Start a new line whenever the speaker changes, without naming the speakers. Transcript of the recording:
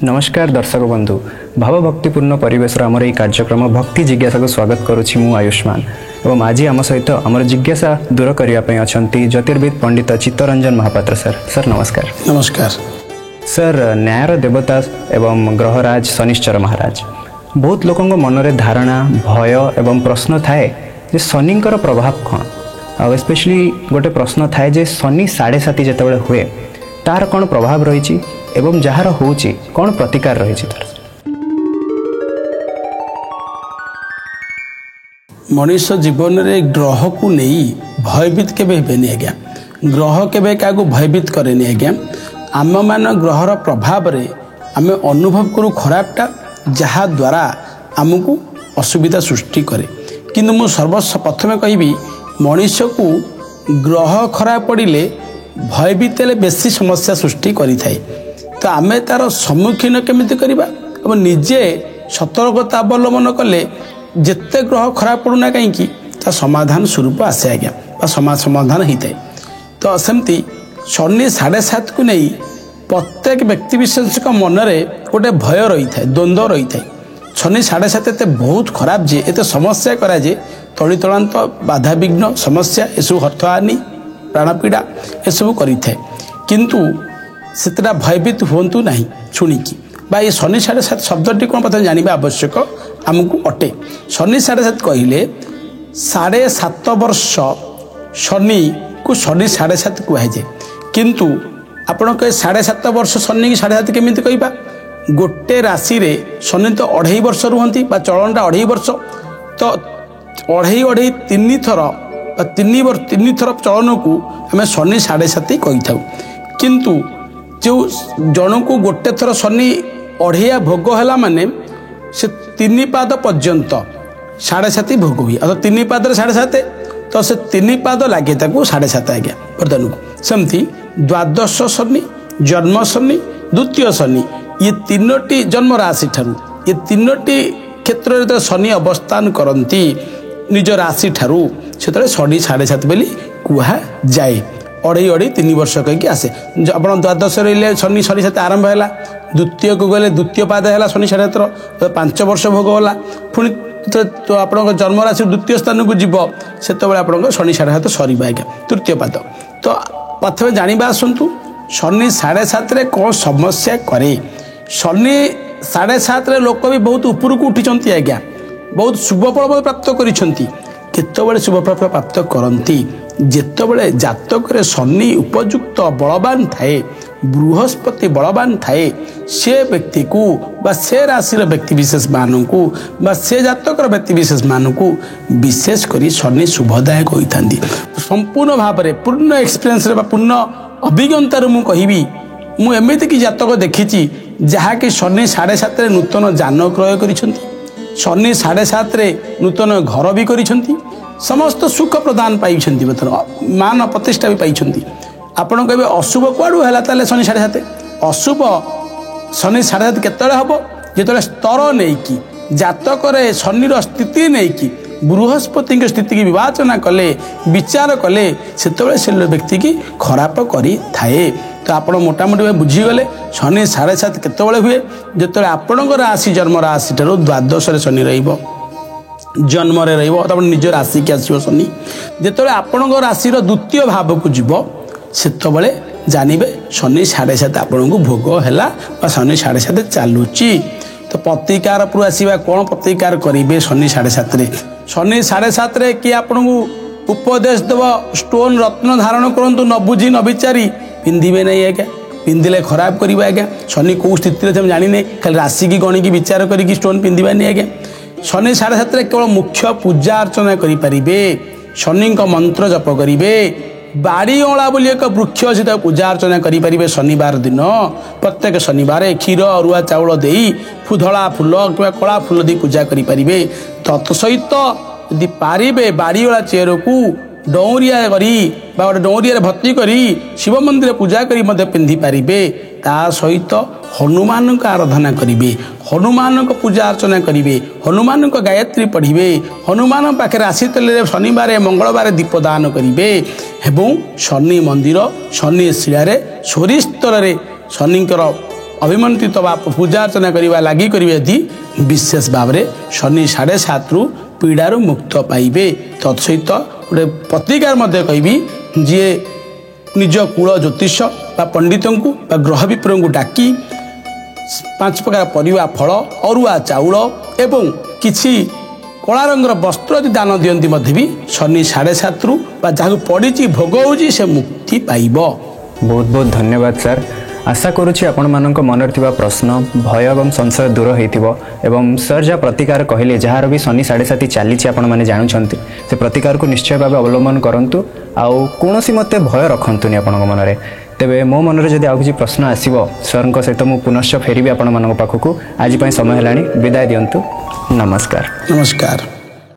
नमस्कार दर्शक बंधु भावभक्तिपूर्ण परिवेश आमर यह कार्यक्रम भक्ति जिज्ञासा को स्वागत करुच्ची मु आयुष्मान एवं आज आम सहित आमर जिज्ञासा दूर करने अच्छा ज्योतिर्विद पंडित चित्तरंजन महापात्र सर नमस्कार।
नमस्कार
सर। न्यायर देवता एवं ग्रहराज शनिश्चर महाराज बहुत लोक मन में धारणा भय एवं प्रश्न थाए जे शनिंकर प्रभाव कौन स्पेशली गोटे प्रश्न थाए जे शनि 7.5 जिते हुए तार कौन प्रभाव रही एवं जार होची कौन प्रतिकार रही तार।
मनुष्य जीवन में ग्रह को नहीं भयभीत केबे हेबेनी आज्ञा ग्रह केबे क्या भयभीत करेनी आज्ञा आम मान ग्रहर प्रभाव रे आम अनुभव करूँ खराबटा जहाँ द्वारा आमको असुविधा सृष्टि करे किंतु मु सर्वप्रथम कहबी मनुष्य को ग्रह खराब पड़े भयभीत बेसी समस्या सृष्टि करि थाए तो आम तार सम्मुखीन केमिति करिबा और निजे सतर्कता अवलम्बन कले जिते ग्रह खराब पड़ूना कहीं समाधान स्वरूप आसे आज्ञा समाधान होता है। तो सेमती शनि 7.5 को नहीं प्रत्येक व्यक्ति विशेष मन में गोटे भय रही है द्वंद्व रही है। शनि 7.5 एत बहुत खराब जे एत समस्या कराए तली तलांत बाधा विघ्न समस्या यू हर्थहानि प्राणपीड़ा यू करें किंतु सेटा भयभीत हूँ ना शुणिकी बा ये शनि 7.5 शब्दटी कौन प्रथम जानवा आवश्यक आमको अटे। शनि 7.5 कहले 7.5 वर्ष शनि को शनि 7.5 कहुए किंतु आपण कहे 7.5 वर्ष शनि की 7.5 केमी कहवा गोटे राशि रे शनि तो 2.5 वर्ष रुहंती बा चलनटा 2.5 वर्ष तो 2.5 3 थर 3 थर चलन को आम शनि 7.5 कही था किंतु जो जन को गोटे थर शनि 2.5 भोग है माने से 3 पाद पर्यंत 7.5 भोग हुए अर्थात 3 पाद 7.5 तो से 3 पाद लगे 7.5 आज्ञा वर्तन को सेमती द्वादश शनि जन्म शनि द्वितीय शनि ये तीनोटी जन्म राशि ठारू ये तीनोटी क्षेत्र में शनि अवस्थान करती निज राशि ठारू से शनि 7.5 बोली कुहा जाए 2.5 वर्ष कहीं आसे आप द्वादश रही शनि 7.5 आरंभ है द्वितीय को गले द्वितीय पाद है शनि 7.5 5 वर्ष भोग होला पुणी तो आप जन्म राशि द्वितीय स्थान को जीव से आप शनि 7.5 सर आज्ञा तृतीय पाद। तो प्रथम जानवा आसतु शनि 7.5 कौन समस्या करे शनि 7.5 लोक भी बहुत ऊपर को उठी आज्ञा बहुत शुभ फल प्राप्त कर शुभ फल प्राप्त करती जितेबले जातक शनि उपयुक्त बलवान थाए बृहस्पति बलवान थाए से व्यक्ति को बा से राशि व्यक्ति विशेष मान को बा से जातक व्यक्ति विशेष मान को विशेष कर शनि शुभदायक होता संपूर्ण भाव में पूर्ण एक्सपीरियंस पूर्ण अभिज्ञतार मुझे कहबी मुझे कि जातक देखी जहाँकि शनि 7.5 नूतन जान क्रय कर शनि 7.5 नूतन घर भी कर समस्त सुख प्रदान पाई मान प्रतिष्ठा भी पाई आपण कहे अशुभ कुआड़ू है शनि 7.5 अशुभ शनि 7.5 केतले हम जो स्तर नहीं कि जातक शनि स्थिति नहीं कि बृहस्पति स्थिति की विवेचना कले विचार कले से व्यक्ति की खराब करी थाए। तो आप मोटामोटी बुझीगले शनि 7.5 केतले हुए जो आपण राशि जन्म राशि ठार द्वादश शनि जन्म रे निज राशि की आसो शनि जो आपण राशि द्वितीय भाव को जीव से जानवे शनि 7.5 आपण को भोग है शनि 7.5 चलुची। तो प्रतिकार पर आसवा कौन प्रतिकार करेंगे शनि 7.5 शनि 7.5 किए आपन को उपदेश देव स्टोन रत्न धारण करूँ न बुझी न विचारी पिंधे नहीं आज्ञा पिंधिले खराब करेंगे आज्ञा शनि कौ स्थित जानी खाली राशि की गणिकी विचार करी स्टोन पिंधा नहीं आज्ञा शनि 7.5 केवल मुख्य पूजा अर्चना करेंगे शनि मंत्र जप करेंगे बाड़ी अँला बोली एक वृक्ष अच्छी पूजा अर्चना करेंगे शनिवार दिन प्रत्येक शनिवार क्षीर अरुआ चाउल दे धला फूल कि कला फूल दे पूजा करेंगे तत्सहित यदि पारे बाड़ीला चेयर को डौरिया करी डौरिया भर्ती करी शिव मंदिर पूजा करी पिंधि पारे ता सहित हनुमान का आराधना करेंगे हनुमान को पूजा अर्चना करेंगे हनुमान को गायत्री पढ़े हनुमान पाखे राशि तेल शनिवार मंगलवार दीपदान करेंगे एवं शनि मंदिर शनि शिला सोरिष तल शनिकर अभिमंत्रित वा पूजा अर्चना करवा लगी करेंगे यदि विशेष भाव में शनि 7.5 रु पीड़ार मुक्त पाइबे। तत्सहित गोटे प्रतिकार कहबी जी निज कूल ज्योतिष बा पंडित को ग्रह विप्र को डाकी 5 प्रकार परिवा फल अरुआ चाउल एवं किछि कला रंगर वस्त्र यदि दान दियंती भी शनि 7.5 रु जहाँ पड़ी भोग होची से मुक्ति पाइब।
बहुत बहुत धन्यवाद सर। आशा करुच्ची आपण मानक मनर थिबा प्रश्न भय एवं संशय दूर होइथिबो एवं सर जहाँ प्रतिकार कहले जार भी शनि 7.5 चली आपण मैंने जानते से प्रतिकार को निश्चय भाव अवलंबन करूँ आउ कौन मत भय रखतुनि आपण मनरे। तेबे मो मनरे जदि आउ किछि प्रश्न आसीबो सर सहित मु पुनश्च फेरिबी आपण मानक पाखकु। आज समय हेलाणी विदाय दियंतु। नमस्कार।
नमस्कार।